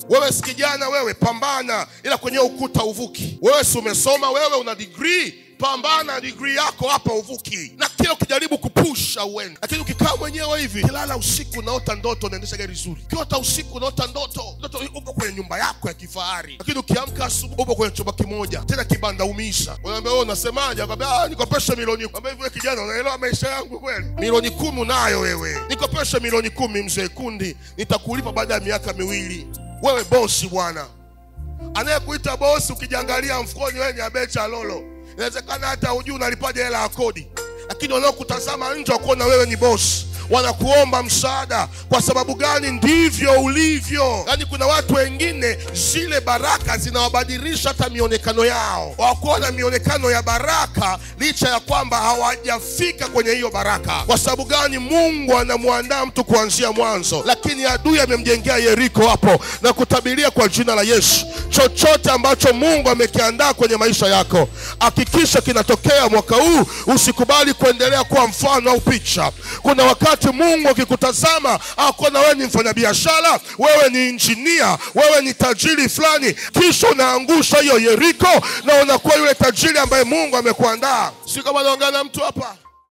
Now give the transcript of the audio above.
Wewe si kijana, wewe pambana, ila kwenye ukuta uvuki. Wewe si umesoma, wewe una degree, pambana degree yako hapa uvuki. Na kila ukijaribu kupusha uende. Lakini ukikaa mwenyewe hivi, kilala usiku unaota ndoto, unaendesha gari zuri. Ukiota usiku unaota ndoto uko kwenye nyumba yako ya kifahari. Lakini ukiamka asubuhi uko kwenye chumba kimoja, tena kibanda umisha. Unaambia wewe unasemaje? Akwambia nikopeshe milioni 10. Ambia hivi kijana, unaelewa maisha yangu kweli? Milioni 10 unayo wewe. Nikopeshe milioni 10 mzee Kundi, nitakulipa baada ya miaka 2. Wewe bosi bwana. Anayekuita bosi ukijangalia mfukoni wewe ni abecha lolo. Inawezekana hata hujui unalipaje hela ya kodi. Lakini wanaokutazama nje wakuona wewe ni bosi, wanakuomba msaada. Kwa sababu gani? Ndivyo ulivyo. Yaani kuna watu wengine zile baraka zinawabadilisha hata mionekano yao. Wakuona mionekano ya baraka licha ya kwamba hawajafika kwenye hiyo baraka. Kwa sababu gani? Mungu anamuandaa mtu kuanzia mwanzo. Lakini adui amemjengea Yeriko hapo, na kutabiria kwa jina la Yesu, chochote ambacho Mungu amekiandaa kwenye maisha yako, hakikisha kinatokea mwaka huu. Usikubali kuendelea kuwa mfano au picha. Kuna wakati Mungu akikutazama akona wewe ni mfanyabiashara, wewe ni injinia, wewe ni tajiri fulani, kisha unaangusha hiyo Yeriko na unakuwa yule tajiri ambaye Mungu amekuandaa. Si kama naongea na mtu hapa?